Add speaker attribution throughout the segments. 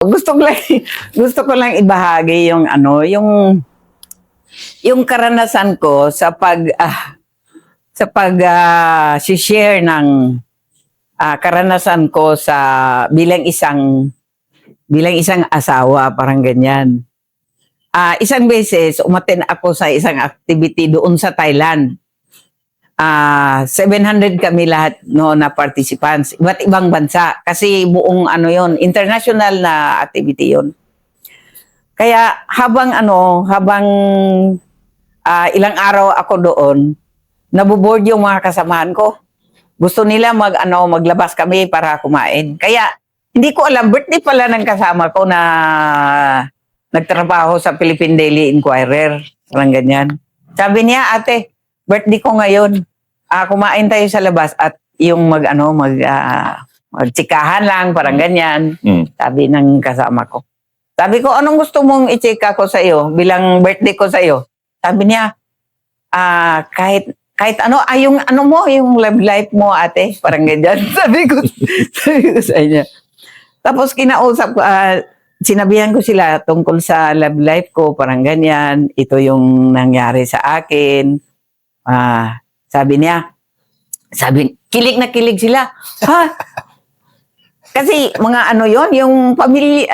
Speaker 1: Gusto ko lang gusto ko lang ibahagi yung ano, yung karanasan ko sa share ng karanasan ko sa bilang isang asawa, parang ganyan. Isang beses umattend ako sa isang activity doon sa Thailand. 700 kami lahat no na participants, iba't ibang bansa kasi buong ano yon, international na activity yon. Kaya habang ilang araw ako doon, naboboard yung mga kasamahan ko. Gusto nila maglabas kami para kumain. Kaya hindi ko alam, birthday pala ng kasama ko na nagtrabaho sa Philippine Daily Inquirer, parang ganyan. Sabi niya, ate, birthday ko ngayon. Kumain tayo sa labas at yung magtsikahan lang, parang ganyan. Sabi ng kasama ko. Sabi ko, anong gusto mong i-chika ko sa iyo bilang birthday ko sa iyo? Sabi niya, kahit ano, yung love life mo, ate, parang ganyan. sabi ko sa inyo. Tapos kinausap ko, sinabihan ko sila tungkol sa love life ko, parang ganyan. Ito yung nangyari sa akin. Sabi niya, kilig na kilig sila. Ha? Kasi mga ano yon, yung pamilya,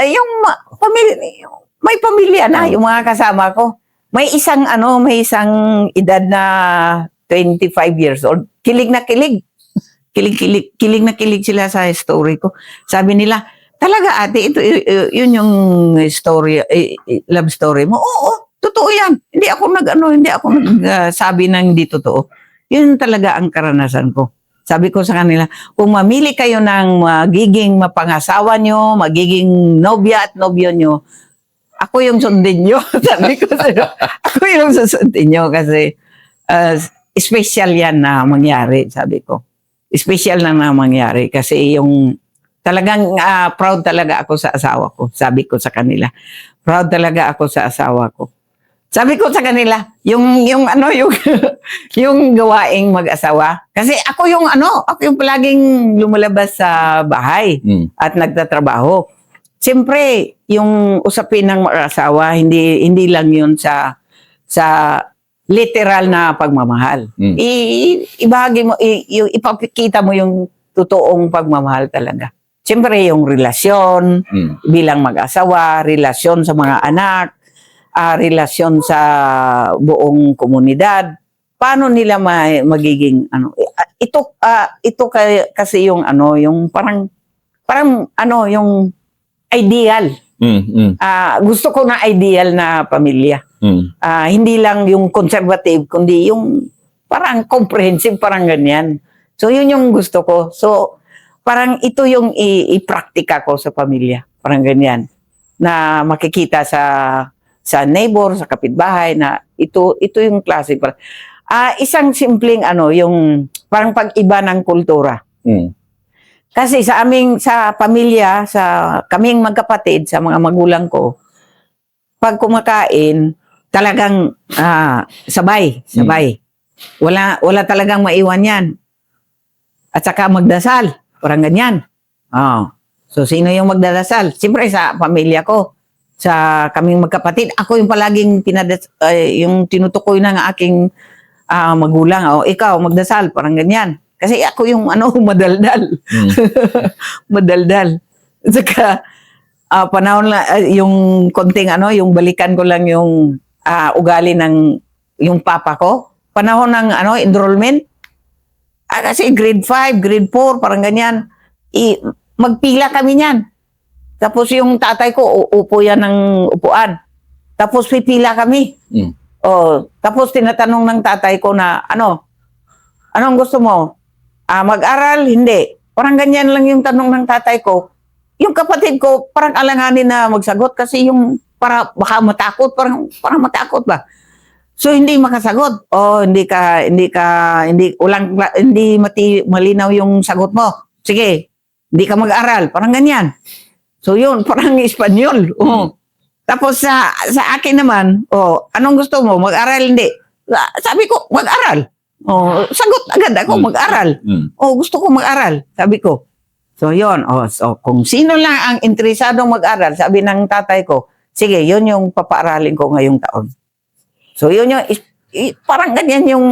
Speaker 1: may pamilya na, yung mga kasama ko. May isang edad na 25 years old. Kilig na kilig. Kilig na kilig sila sa story ko. Sabi nila, talaga ate, yun yung story, love story mo. Oo, totoo yan. Hindi ako nagsabi ng hindi totoo. Yun talaga ang karanasan ko. Sabi ko sa kanila, kung mamili kayo ng magiging mapangasawa nyo, magiging nobya at nobyo nyo, ako yung sundin nyo. Sabi ko sa'yo, ako yung susundin nyo kasi special yan na mangyari, sabi ko. Special lang na mangyari kasi yung talagang proud talaga ako sa asawa ko. Sabi ko sa kanila, proud talaga ako sa asawa ko. Sabi ko sa kanila, yung gawaing mag-asawa. Kasi ako yung palaging lumalabas sa bahay at nagtatrabaho. Siyempre, yung usapin ng mag-asawa, hindi lang yun sa literal na pagmamahal. Ibahagi mo, ipapakita mo yung totoong pagmamahal talaga. Siyempre, yung relasyon bilang mag-asawa, relasyon sa mga anak, relasyon sa buong komunidad, paano nila magiging ito kasi yung yung parang yung ideal. Gusto ko na ideal na pamilya. Hindi lang yung conservative kundi yung parang comprehensive, parang ganyan. So yun yung gusto ko. So parang ito yung i-praktika ko sa pamilya, parang ganyan. Na makikita sa neighbor, sa kapitbahay na ito yung klase. Isang simpleng yung parang pag-iba ng kultura. Kasi sa pamilya, kaming magkapatid, sa mga magulang ko, pag kumakain, talagang sabay. Wala talagang maiwan yan. At saka magdasal, parang ganyan. So sino yung magdadasal? Siyempre sa pamilya ko. Sa kaming magkapatid, ako yung palaging yung tinutukoy ng aking magulang, ikaw magdasal, parang ganyan. Kasi ako yung madaldal. Madaldal. Saka panahon yung konting yung balikan ko lang yung ugali ng yung papa ko. Panahon ng enrollment. Kasi grade 5, grade 4, parang ganyan. Magpila kami niyan. Tapos yung tatay ko, upo yan ng upuan. Tapos pipila kami. Tapos tinatanong ng tatay ko na, anong gusto mo? Mag-aral? Hindi. Parang ganyan lang yung tanong ng tatay ko. Yung kapatid ko, parang alanganin na magsagot kasi yung baka matakot, parang matakot ba? So hindi makasagot. Hindi malinaw yung sagot mo. Sige, hindi ka mag-aral. Parang ganyan. So yun, parang Espanyol. Tapos sa akin naman, anong gusto mo? Mag-aral? Hindi. Sabi ko, mag-aral. Sagot agad ako, mag-aral. Gusto ko mag-aral. Sabi ko. So, yun. So, kung sino lang ang interesadong mag-aral, sabi ng tatay ko, sige, yun yung papaaralin ko ngayong taon. So, yun yung, parang ganyan yung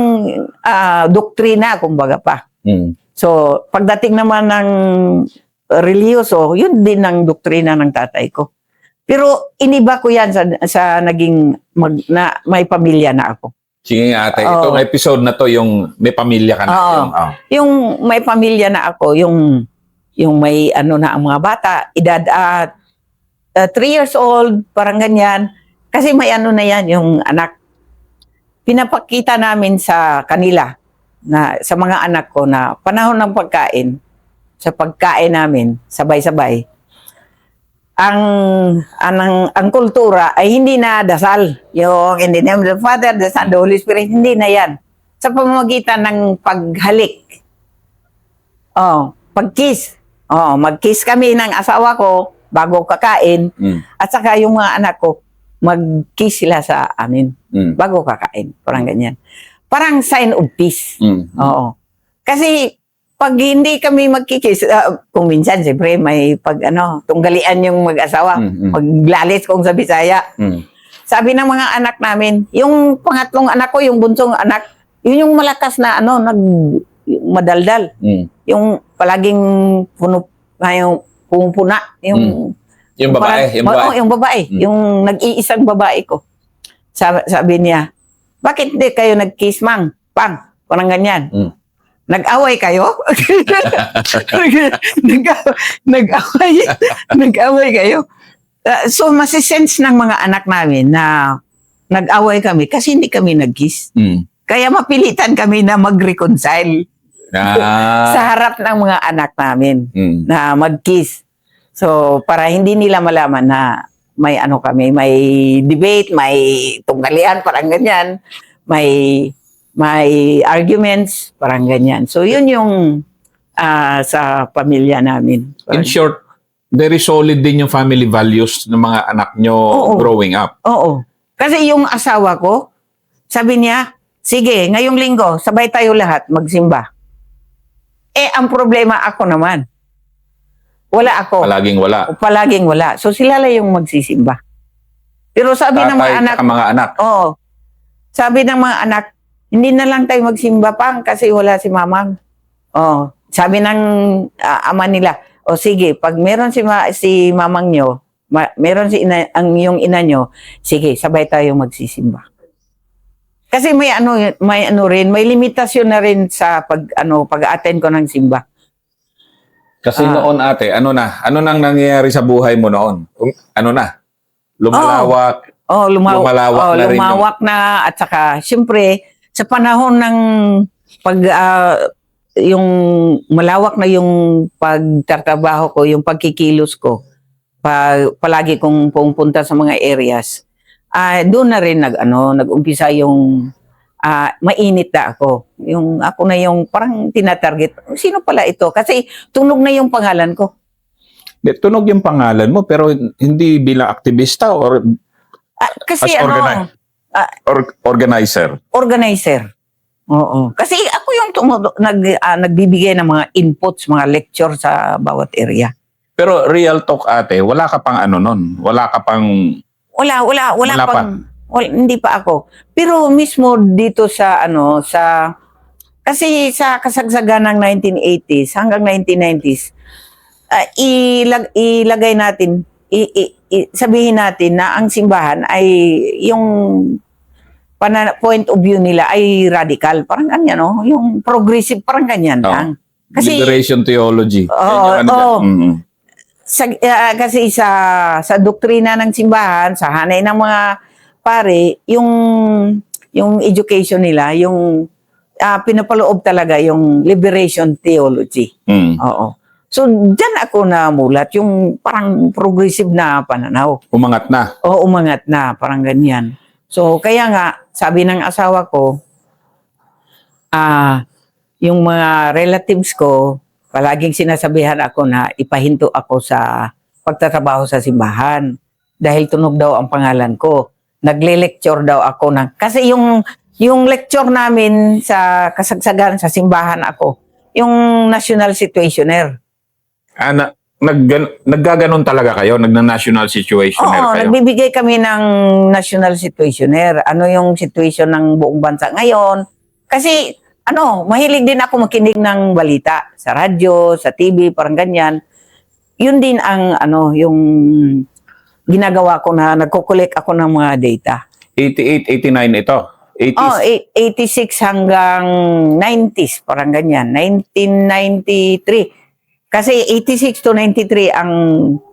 Speaker 1: doktrina, kumbaga pa. So, pagdating naman ng reliyoso, yun din ang doktrina ng tatay ko. Pero iniba ko yan sa naging may pamilya na ako.
Speaker 2: Sige nga, ate. Itong episode na to, yung may pamilya ka na.
Speaker 1: Yung may pamilya na ako, yung may ano na ang mga bata, edad 3 years old, parang ganyan. Kasi may ano na yan, yung anak. Pinapakita namin sa kanila, na sa mga anak ko na panahon ng pagkain, sa pagkain namin, sabay-sabay, ang kultura ay hindi na dasal. Yung in the name of the Father, the Son, the Holy Spirit, hindi na yan. Sa pamamagitan ng paghalik. Pag-kiss. Mag-kiss kami ng asawa ko bago kakain. At saka yung mga anak ko, mag-kiss sila sa amin bago kakain. Parang ganyan. Parang sign of peace. Oo. Kasi pag hindi kami magkikis, kung minsan, siyempre, may tunggalian yung mag-asawa. Maglalis kung sa Bisaya. Sabi ng mga anak namin, yung pangatlong anak ko, yung bunsong anak, yun yung malakas na, madaldal. Yung palaging pumupuna. Yung
Speaker 2: babae.
Speaker 1: Yung babae. Yung nag-iisang babae ko. Sabi niya, bakit hindi kayo nag-kiss, Mang? Pang, parang ganyan. Nag-away kayo? Nag-away kayo? So, masisense ng mga anak namin na nag-away kami kasi hindi kami nag-kiss. Kaya mapilitan kami na mag-reconcile sa harap ng mga anak namin na mag-kiss. So, para hindi nila malaman na may kami, may debate, may tunggalian, parang ganyan, may arguments, parang ganyan. So, yun yung sa pamilya namin.
Speaker 2: In short, very solid din yung family values ng mga anak nyo growing up.
Speaker 1: Oo. Kasi yung asawa ko, sabi niya, sige, ngayong linggo, sabay tayo lahat magsimba. Ang problema ako naman. Wala ako. Palaging wala. So, sila lang yung magsisimba. Pero sabi ng mga anak, sabi ng mga anak, hindi na lang tayo magsimba, Pang, kasi wala si Mamang. Sabi ng ama nila, sige, pag meron si Mamang nyo, meron yung ina nyo, sige, sabay tayo magsisimba. Kasi may limitasyon na rin sa pag-attend ko ng simba.
Speaker 2: Kasi noon, ate, ano nang nangyayari sa buhay mo noon? Lumalawak.
Speaker 1: Lumawak na, at saka, syempre, sa panahon ng yung malawak na yung pagtatrabaho ko, yung pagkikilos ko, palagi kong pumunta sa mga areas, doon na rin nag-umpisa yung mainit na ako. Yung ako na yung parang tinatarget. Sino pala ito? Kasi tunog na yung pangalan ko.
Speaker 2: Tunog yung pangalan mo, pero hindi bilang aktivista or
Speaker 1: kasi
Speaker 2: organizer.
Speaker 1: Organizer. Oo. Kasi ako yung nagbibigay ng mga inputs, mga lecture sa bawat area.
Speaker 2: Pero real talk, ate, wala ka pang nun? Wala ka pang...
Speaker 1: Wala pang... hindi pa ako. Pero mismo dito kasi sa kasagsagan ng 1980s hanggang 1990s, ilagay natin, sabihin natin na ang simbahan ay yung point of view nila ay radical. Parang ganyan, yung progressive, parang ganyan lang. Kasi,
Speaker 2: liberation theology.
Speaker 1: Kasi sa doktrina ng simbahan, sa hanay ng mga pare, yung education nila, yung pinapaloob talaga yung liberation theology. Oo. So, dyan ako namulat, yung parang progressive na pananaw.
Speaker 2: Umangat na.
Speaker 1: Oo, umangat na, parang ganyan. So, kaya nga, sabi ng asawa ko, yung mga relatives ko, palaging sinasabihan ako na ipahinto ako sa pagtatrabaho sa simbahan dahil tunog daw ang pangalan ko. Nagle-lecture daw ako kasi yung lecture namin sa kasagsagan sa simbahan ako, yung national situationer.
Speaker 2: Naggaganon talaga kayo? Nagna-national situationer
Speaker 1: Oo,
Speaker 2: kayo?
Speaker 1: nagbibigay kami ng national situationer. Ano yung situation ng buong bansa ngayon? Kasi, mahilig din ako makinig ng balita sa radyo, sa TV, parang ganyan. Yun din ang, yung ginagawa ko na nagkukulik ako ng mga data.
Speaker 2: 88, 89 ito? 80s?
Speaker 1: Oh, 86 hanggang 90s, parang ganyan. 1993. Kasi 86 to 93 ang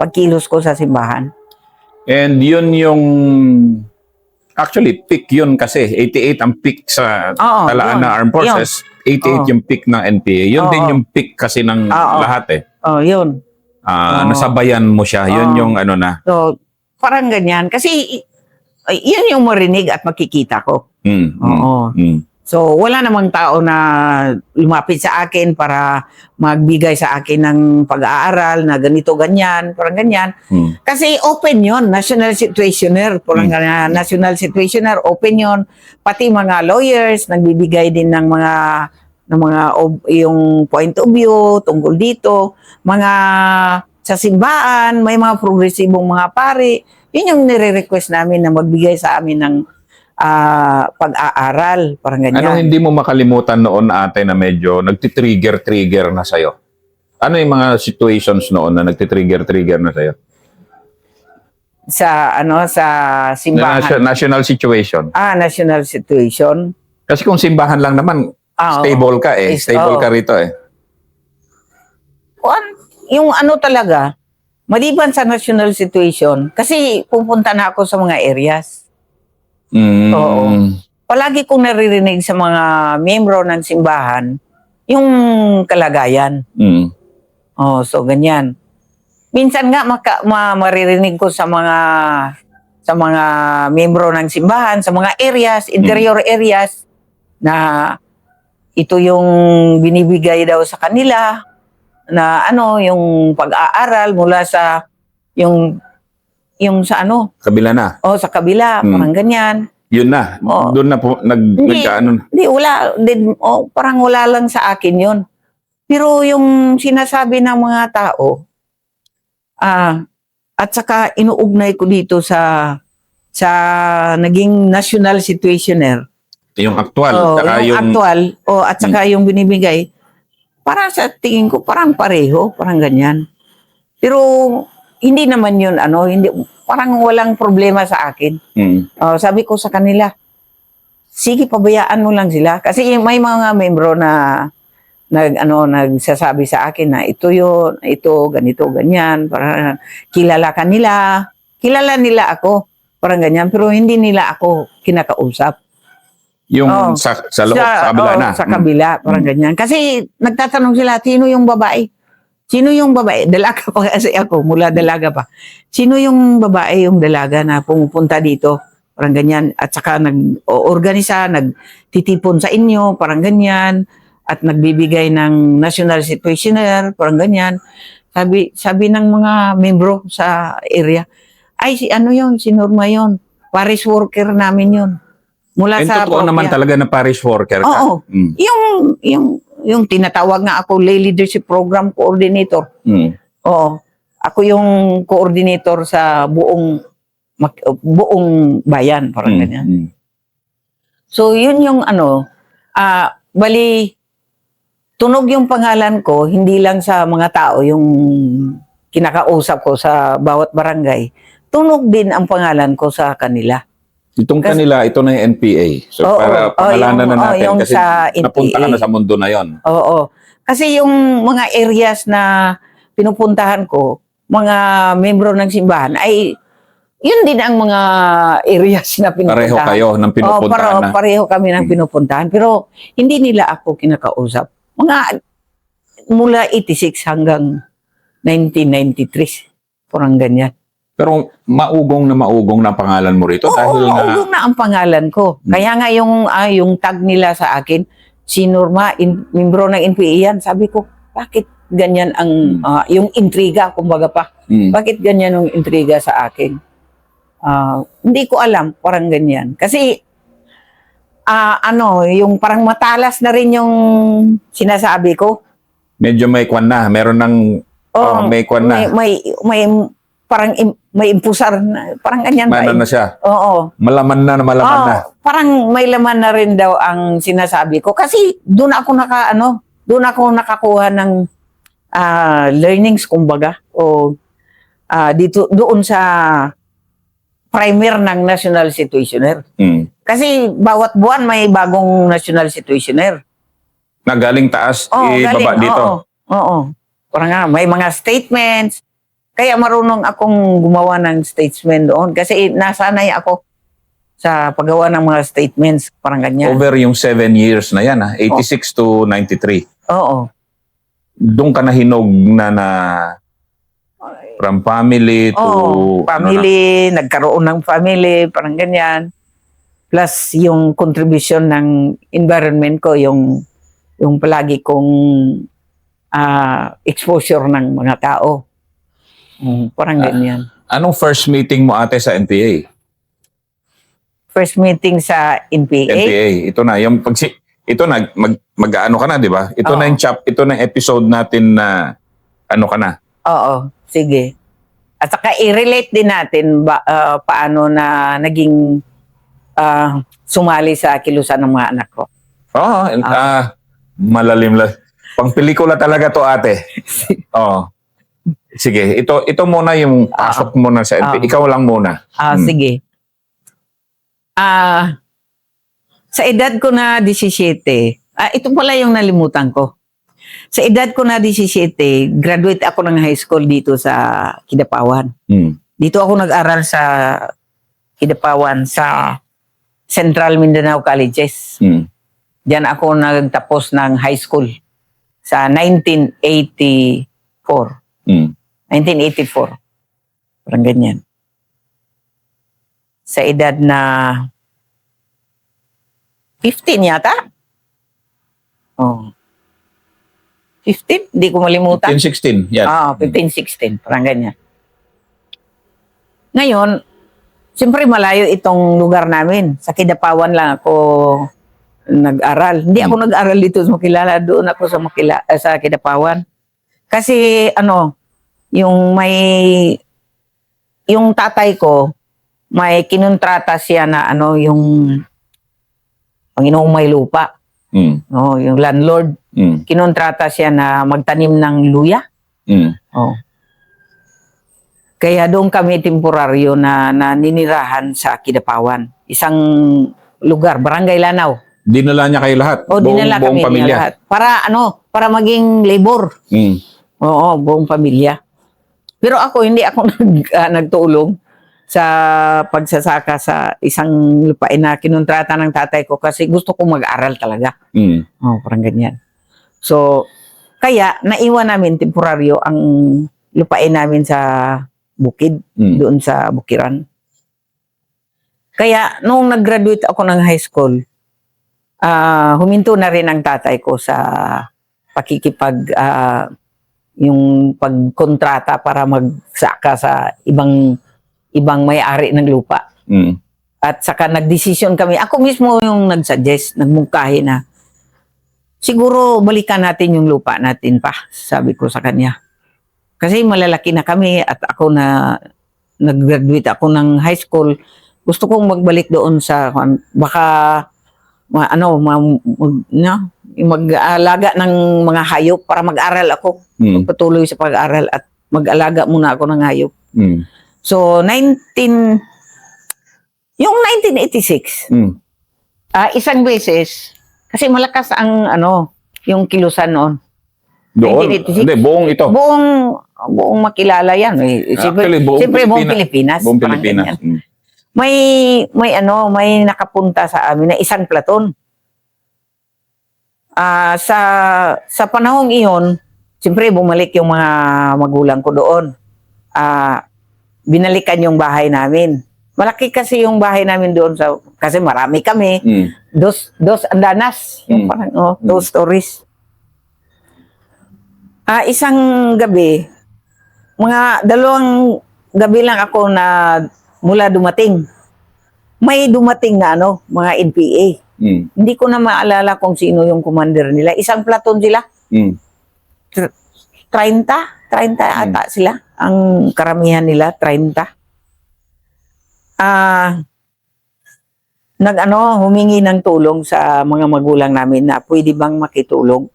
Speaker 1: pagkilos ko sa simbahan.
Speaker 2: And yun yung... Actually, peak yun kasi. 88 ang peak sa talaan
Speaker 1: yun,
Speaker 2: na Armed Forces. 88 yung peak ng NPA. Yun din yung peak kasi ng lahat eh.
Speaker 1: Yun.
Speaker 2: Nasabayan mo siya. Yun yung na.
Speaker 1: So, parang ganyan. Kasi, yun yung marinig at makikita ko. So, wala namang tao na lumapit sa akin para magbigay sa akin ng pag-aaral na ganito, ganyan, parang ganyan. Kasi open yon, national situationer, parang ganyan, national situationer, open yon. Pati mga lawyers, nagbibigay din ng mga yung point of view tungkol dito. Mga sa simbahan, may mga progresibong mga pari. Yun yung nire-request namin na magbigay sa amin ng pag-aaral, parang ganyan.
Speaker 2: Anong hindi mo makalimutan noon ate na medyo nagtitrigger na sa'yo? Ano yung mga situations noon na nagtitrigger na sa'yo?
Speaker 1: Sa simbahan.
Speaker 2: National situation.
Speaker 1: National situation.
Speaker 2: Kasi kung simbahan lang naman, stable ka eh. Stable ka rito eh.
Speaker 1: Yung talaga, maliban sa national situation, kasi pupunta na ako sa mga areas. Oo. Palagi kong naririnig sa mga miyembro ng simbahan yung kalagayan. So ganyan. Minsan nga maririnig ko sa mga miyembro ng simbahan, sa mga areas, interior areas, na ito yung binibigay daw sa kanila na yung pag-aaral mula sa yung sa
Speaker 2: kabila na.
Speaker 1: sa kabila, parang ganyan.
Speaker 2: Yun na. Doon na po nagkaano.
Speaker 1: Hindi, wala. Parang wala lang sa akin yun. Pero yung sinasabi ng mga tao, at saka inuugnay ko dito sa naging national situationer.
Speaker 2: Yung aktual.
Speaker 1: Yung aktual, at saka yung binibigay, para sa tingin ko, parang pareho, parang ganyan. Pero, hindi naman yun, hindi, parang walang problema sa akin. Sabi ko sa kanila, sige, pabayaan mo lang sila. Kasi may mga membro na nagsasabi sa akin na ito yun, ito, ganito, ganyan. Para kilala nila ako, parang ganyan. Pero hindi nila ako kinakausap.
Speaker 2: Yung sa loob, sa kabila na.
Speaker 1: Sa kabila, parang ganyan. Kasi nagtatanong sila, sino yung babae? Sino yung babae? Dalaga pa kasi ako, mula dalaga pa. Sino yung babae, yung dalaga na pumupunta dito? Parang ganyan. At saka nag-organisa, nagtitipon sa inyo, parang ganyan. At nagbibigay ng national situationer, parang ganyan. Sabi ng mga membro sa area, ay si Norma yun. Parish worker namin yun. Mula sa
Speaker 2: totoo naman talaga na parish worker ka.
Speaker 1: Oo. Yung tinatawag nga ako lay leadership program coordinator. Oo. Ako yung coordinator sa buong bayan, parang ganyan. So yun yung bali tunog yung pangalan ko hindi lang sa mga tao yung kinakausap ko sa bawat barangay. Tunog din ang pangalan ko sa kanila.
Speaker 2: Itong kanila, ito na yung NPA. So, para pangalanan na natin. Kasi napunta ka na sa mundo na yon.
Speaker 1: Oo. Kasi yung mga areas na pinupuntahan ko, mga membro ng simbahan, ay yun din ang mga areas na pinupuntahan.
Speaker 2: Pareho kayo ng pinupuntahan na.
Speaker 1: Pareho kami ng pinupuntahan. Pero hindi nila ako kinakausap. Mula 86 hanggang 1993. Parang ganyan.
Speaker 2: Pero maugong na pangalan mo rito.
Speaker 1: Oo, maugong na ang pangalan ko. Kaya nga yung tag nila sa akin, si Norma, membro ng NPA yan. Sabi ko, bakit ganyan ang yung intriga, kumbaga pa. Bakit ganyan ang intriga sa akin? Hindi ko alam, parang ganyan. Kasi, yung parang matalas na rin yung sinasabi ko.
Speaker 2: Medyo may kwan na. Meron ng Oh, may kwan na.
Speaker 1: May parang may impusar na, parang ganyan ba?
Speaker 2: Ano na siya?
Speaker 1: Oo.
Speaker 2: Malaman na.
Speaker 1: Oo, parang may laman na rin daw ang sinasabi ko. Kasi doon ako nakakuha ng learnings, kumbaga. O doon sa primer ng National Situationer. Kasi bawat buwan may bagong National Situationer.
Speaker 2: Na galing taas,
Speaker 1: galing,
Speaker 2: ibaba dito.
Speaker 1: Oo. Parang nga, may mga statements. Kaya marunong akong gumawa ng statement doon. Kasi nasanay ako sa paggawa ng mga statements. Parang ganyan.
Speaker 2: Over yung 7 years na yan, 86 to 93.
Speaker 1: Oo.
Speaker 2: Doon ka na hinog na from family to...
Speaker 1: family, nagkaroon ng family, parang ganyan. Plus yung contribution ng environment ko, yung palagi kong exposure ng mga tao. Parang ganyan.
Speaker 2: Anong first meeting mo ate sa NPA?
Speaker 1: First meeting sa NPA?
Speaker 2: NPA. Ito na. Ito na, mag-ano ka na, di ba? Ito na yung ito na yung episode natin na ano ka na.
Speaker 1: Oo, sige. At saka i-relate din natin paano na naging sumali sa kilusan ng mga anak ko.
Speaker 2: Oo, malalim lang. Pang pelikula talaga to ate. Oo. Sige, ito muna yung pasok mo na sa NPA. Ikaw lang muna.
Speaker 1: Sige. Sa edad ko na 17, ito pala yung nalimutan ko. Sa edad ko na 17, graduate ako ng high school dito sa Kidapawan. Dito ako nag-aral sa Kidapawan sa Central Mindanao Colleges. Diyan ako nagtapos ng high school sa 1984. 1984. Parang ganyan. Sa edad na 15 yata? 15? Hindi ko malimutan.
Speaker 2: 15, 16. Yan.
Speaker 1: 15, 16. Parang ganyan. Ngayon, siyempre malayo itong lugar namin. Sa Kidapawan lang ako nag-aral. Hindi ako nag-aral dito sa Makilala. Doon ako sa Kidapawan. Kasi yung tatay ko, may kinontrata siya na yung Panginoong may lupa. Yung landlord. Kinontrata siya na magtanim ng luya. Kaya doon kami temporaryo na ninirahan sa Kidapawan. Isang lugar, Barangay Lanao.
Speaker 2: Dinala niya kayo lahat?
Speaker 1: Dinala kami
Speaker 2: pamilya?
Speaker 1: lahat. Para maging labor. Oo, buong pamilya. Pero ako, hindi ako nagtulong sa pagsasaka sa isang lupain na kinontrata ng tatay ko kasi gusto ko mag-aral talaga. Parang ganyan. So, kaya naiwan namin temporaryo ang lupain namin sa bukid, doon sa Bukiran. Kaya, nung nag-graduate ako ng high school, huminto na rin ang tatay ko sa yung pagkontrata para magsaka sa ibang may-ari ng lupa. At saka nagdesisyon kami. Ako mismo yung nagsuggest, nagmungkahi na siguro balikan natin yung lupa natin pa, sabi ko sa kanya. Kasi malalaki na kami at ako na nag-graduate ako ng high school. Gusto kong magbalik doon sa baka mag-alaga ng mga hayop para mag-aral ako. Patuloy sa pag-aral at mag-alaga muna ako ng hayop. So, yung 1986, isang beses, kasi malakas ang yung kilusan noon.
Speaker 2: Doon?
Speaker 1: 1986.
Speaker 2: Hindi, buong ito.
Speaker 1: Buong Makilala yan.
Speaker 2: Actually,
Speaker 1: Siyempre, buong Pilipinas.
Speaker 2: Buong Pilipinas.
Speaker 1: May nakapunta sa amin na isang platon. Sa panahong iyon, siyempre bumalik yung mga magulang ko doon. Binalikan yung bahay namin. Malaki kasi yung bahay namin doon kasi marami kami. Dos andanas. Yung parang, 2 stories. Isang gabi, mga 2 gabi lang ako na mula dumating. May dumating na mga NPA. Hindi ko na maalala kung sino yung commander nila. Isang platon sila. 30 ata sila. Ang karamihan nila, 30. Humingi ng tulong sa mga magulang namin na pwede bang makitulog.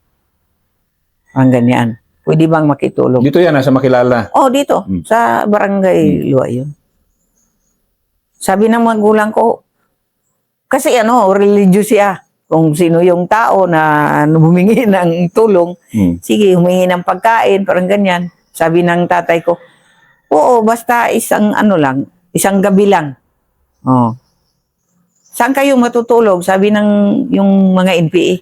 Speaker 1: Ang ganyan. Pwede bang makitulog?
Speaker 2: Dito yan, sa Makilala.
Speaker 1: Oh, dito. Sa barangay Luayon. Sabi ng magulang ko, kasi religious siya. Kung sino yung tao na humingi ng tulong, sige, humingi ng pagkain, parang ganyan. Sabi ng tatay ko, oo, basta isang gabi lang. Oh. Saan kayo matutulog? Sabi ng yung mga NPA.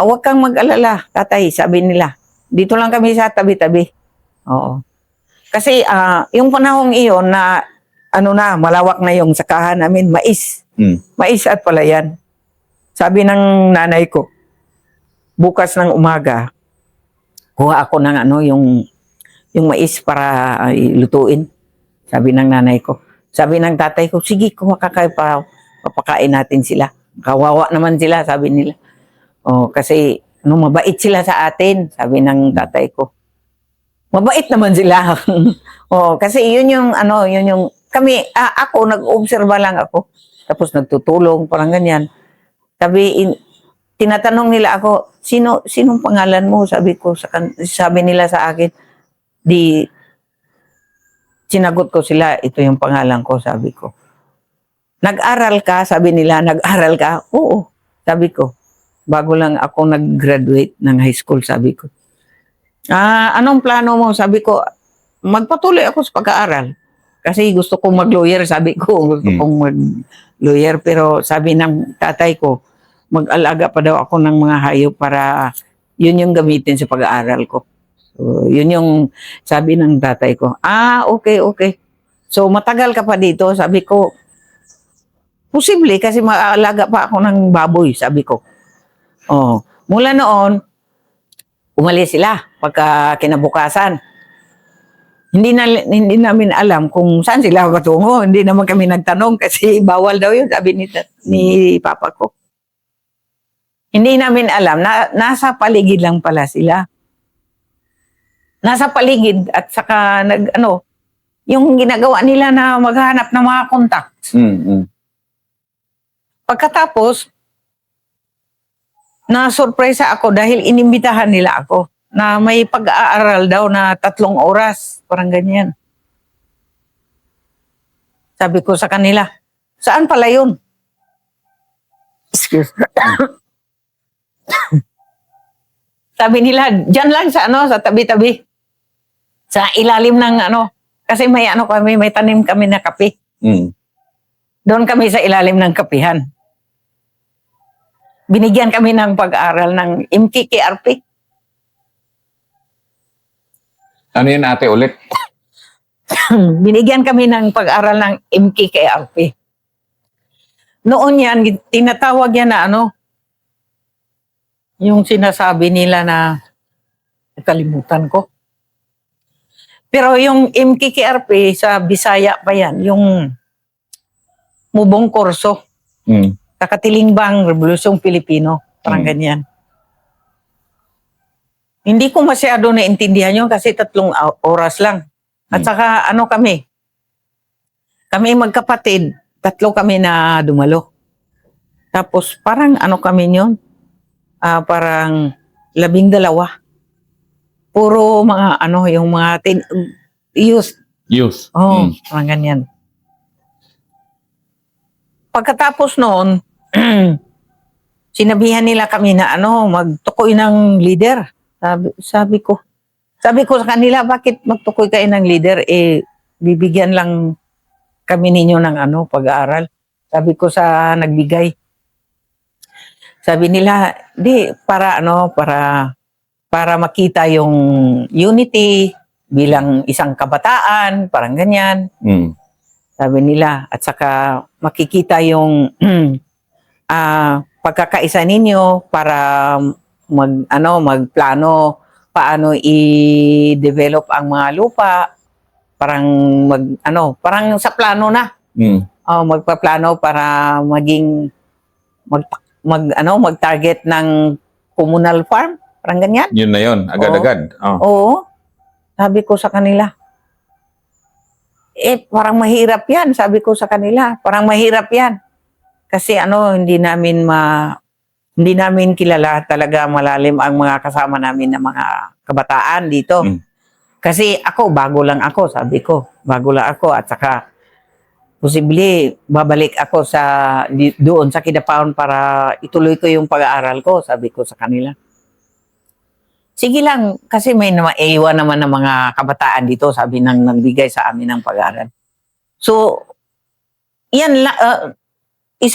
Speaker 1: Huwag kang mag-alala, tatay, sabi nila. Dito lang kami sa tabi-tabi. Oo. Kasi yung panahong iyon na malawak na yung sakahan namin, mais. Mais at palayan. Sabi ng nanay ko, bukas ng umaga, kuha ako ng yung mais para lutuin. Sabi ng nanay ko. Sabi ng tatay ko, sige, kuha ka kayo para papakain natin sila. Kawawa naman sila, sabi nila. Oh, kasi mabait sila sa atin, sabi ng tatay ko. Mabait naman sila. Oh, kasi yun yung kami, ako nag-obserba lang ako. Tapos nagtutulong, parang ganyan. Tinatanong nila ako, sinong pangalan mo? Sabi nila sa akin, sinagot ko sila, ito yung pangalan ko, sabi ko. Nag-aral ka? Sabi nila, nag-aral ka? Oo, sabi ko. Bago lang ako nag-graduate ng high school, sabi ko. Anong plano mo? Sabi ko, magpatuloy ako sa pag-aaral. Kasi gusto kong mag-lawyer, sabi ko. Gusto kong mag-lawyer. Pero sabi ng tatay ko, mag-alaga pa daw ako ng mga hayop para yun yung gamitin sa pag-aaral ko. So, yun yung sabi ng tatay ko. Okay. So, matagal ka pa dito, sabi ko. Posible kasi mag-alaga pa ako ng baboy, sabi ko. Oh, mula noon, umalis sila pagka kinabukasan. Hindi namin alam kung saan sila patungo. Hindi naman kami nagtanong kasi bawal daw yun, sabi ni papa ko. Hindi namin alam na nasa paligid lang pala sila. Nasa paligid at saka yung ginagawa nila na maghanap ng mga contacts. Pagkatapos, na-surpresa ako dahil inimbitahan nila ako na may pag-aaral daw na 3 oras. Parang ganyan. Sabi ko sa kanila, saan pala yun? Excuse me. Sabi nila, dyan lang sa tabi-tabi. Sa ilalim ng kasi may may tanim kami na kape. Doon kami sa ilalim ng kapihan. Binigyan kami ng pag-aaral ng MTKRP.
Speaker 2: Ano yun, ate, ulit?
Speaker 1: Binigyan kami ng pag-aaral ng MTKRP. Noon yan, tinatawag yan na yung sinasabi nila na kalimutan ko. Pero yung MTKRP sa Bisaya pa yan, yung Mubong Korso. Kakatilingbang Rebolusyong Pilipino. Parang ganyan. Hindi ko masyado naintindihan yun kasi 3 oras lang. At saka kami magkapatid, 3 kami na dumalo. Tapos parang kami yun, parang 12. Puro mga yung mga youth.
Speaker 2: Youth.
Speaker 1: Oh, parang ganyan. Pagkatapos noon, sinabihan nila kami na magtukoy ng leader. Sabi ko sa kanila, bakit magtukoy kayo ng leader? Bibigyan lang kami ninyo ng pag-aaral. Sabi ko sa nagbigay. Sabi nila, para makita yung unity bilang isang kabataan, parang ganyan. Sabi nila, at saka makikita yung pagkakaisa ninyo para magplano paano i-develop ang mga lupa, parang parang sa plano na. Magpaplano para maging mag-target ng communal farm, Parang ganyan.
Speaker 2: Yun na yun. Agad-agad. Oh.
Speaker 1: Oo. Sabi ko sa kanila, parang mahirap yan. Sabi ko sa kanila, parang mahirap yan. Kasi hindi namin kilala talaga malalim ang mga kasama namin na mga kabataan dito. Kasi ako, bago lang ako, sabi ko. Bago lang ako at saka posible babalik ako doon sa Kidapawan para ituloy ko yung pag-aaral ko, sabi ko sa kanila. Sige lang, kasi may naiwan naman ng mga kabataan dito, sabi nang nagbigay sa amin ng pag-aaral. So, yan, 3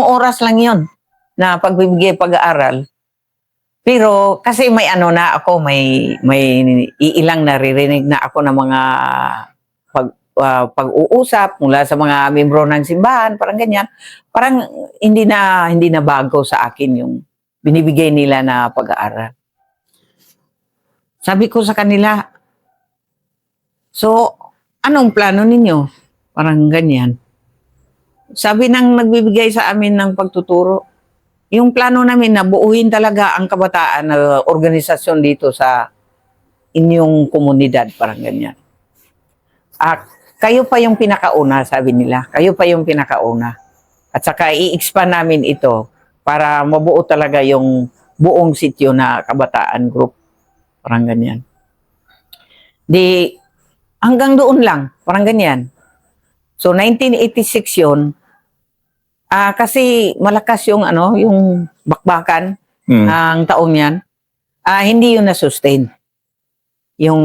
Speaker 1: oras lang yon na pagbibigay pag-aaral. Pero kasi may may iilang naririnig na ako ng mga pag-uusap mula sa mga membro ng simbahan, parang ganyan. Parang hindi na bago sa akin yung binibigay nila na pag-aaral. Sabi ko sa kanila, so, anong plano ninyo? Parang ganyan. Sabi nang nagbibigay sa amin ng pagtuturo, yung plano namin na buuin talaga ang kabataan na organisasyon dito sa inyong komunidad, parang ganyan. Kayo pa yung pinakauna, sabi nila. Kayo pa yung pinakauna. At saka i-expand namin ito para mabuo talaga yung buong sityo na kabataan group. Parang ganyan. Hanggang doon lang, parang ganyan. So, 1986 yun. Kasi malakas yung bakbakan ang taong yan. Hindi yun na-sustain. Yung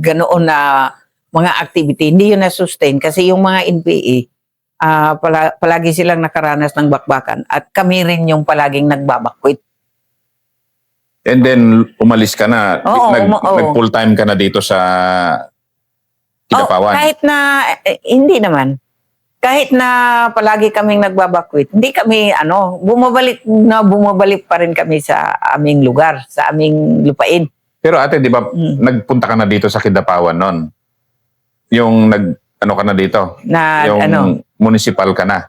Speaker 1: ganoon na mga activity, hindi yun na-sustain kasi yung mga NPA, palagi silang nakaranas ng bakbakan at kami rin yung palaging nagbabakwit.
Speaker 2: And then, umalis ka na.
Speaker 1: Oo,
Speaker 2: Nag-full-time ka na dito sa Kidapawan.
Speaker 1: Kahit na, hindi naman. Kahit na palagi kaming nagbabakwit, hindi kami, bumabalik pa rin kami sa aming lugar, sa aming lupain.
Speaker 2: Pero ate, di ba, nagpunta ka na dito sa Kidapawan noon? Yung ka na dito? Municipal ka na?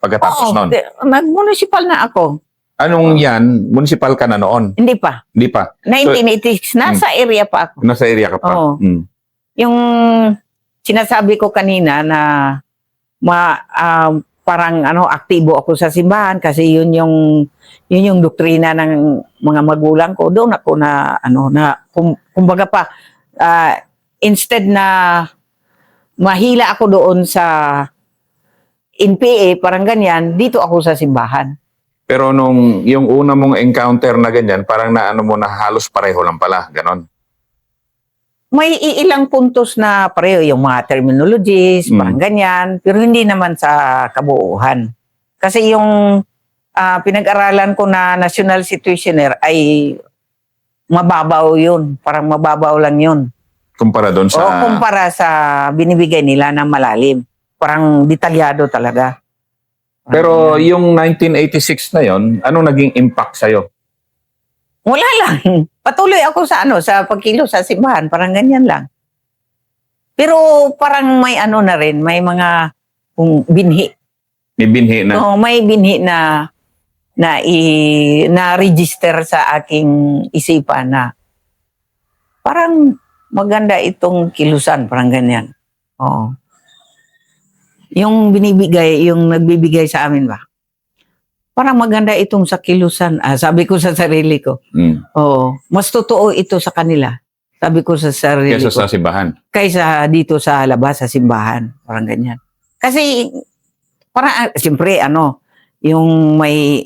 Speaker 2: Pagkatapos noon?
Speaker 1: Nag-municipal na ako.
Speaker 2: Anong yan? Municipal ka na noon?
Speaker 1: Hindi pa.
Speaker 2: Hindi pa?
Speaker 1: 1986, nasa area pa ako.
Speaker 2: Nasa area ka pa?
Speaker 1: Oo. Yung sinasabi ko kanina na parang aktibo ako sa simbahan kasi yun yung doktrina ng mga magulang ko. Doon ako kumbaga pa, instead na mahila ako doon sa NPA, parang ganyan, dito ako sa simbahan.
Speaker 2: Pero yung una mong encounter na ganyan, parang mo na halos pareho lang pala, ganon?
Speaker 1: May ilang puntos na pareho, yung mga terminologies, parang ganyan, pero hindi naman sa kabuuhan. Kasi yung pinag-aralan ko na national situationer ay mababaw yun, parang mababaw lang yun.
Speaker 2: Kumpara doon sa...
Speaker 1: O kumpara sa binibigay nila na malalim. Parang detalyado talaga.
Speaker 2: Pero yung 1986 na yon, anong naging impact sa'yo?
Speaker 1: Wala lang. Patuloy ako sa pagkilo sa simbahan. Parang ganyan lang. Pero parang may na rin, may mga binhi.
Speaker 2: May binhi na?
Speaker 1: Oo, may binhi na register sa aking isipan na parang maganda itong kilusan, parang ganyan. Oo. Yung nagbibigay sa amin ba? Parang maganda itong sa kilusan. Sabi ko sa sarili ko. Oo. Mas totoo ito sa kanila. Sabi ko sa sarili ko.
Speaker 2: Kaysa sa simbahan?
Speaker 1: Kaysa dito sa labas sa simbahan. Parang ganyan. Kasi, parang, siyempre, yung may,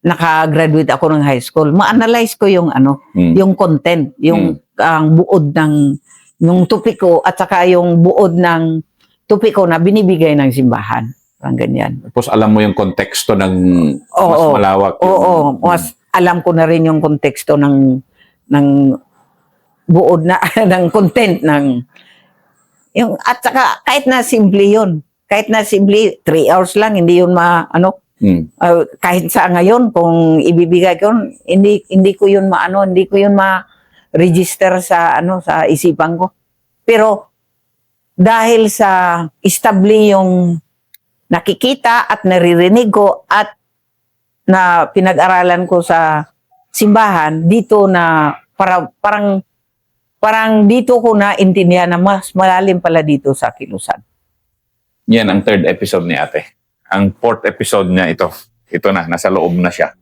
Speaker 1: nakagraduate ako ng high school, ma-analyze ko yung yung content, yung ang buod ng yung topiko at saka yung buod ng topiko na binibigay ng simbahan. Parang ganyan.
Speaker 2: Tapos alam mo yung konteksto ng mas malawak.
Speaker 1: Oo, mas alam ko na rin yung konteksto ng buod na ng content ng yung at saka kahit na simple yun. Kahit na simple 3 hours lang hindi yun kahit sa ngayon kung ibibigay ko hindi ko yun ma-register sa sa isipan ko. Pero dahil sa establi yung nakikita at naririnig ko at na pinag-aralan ko sa simbahan, dito na parang dito ko na intindihan na mas malalim pala dito sa kilusan.
Speaker 2: Yan ang third episode ni ate. Ang fourth episode niya ito. Ito na, nasa loob na siya.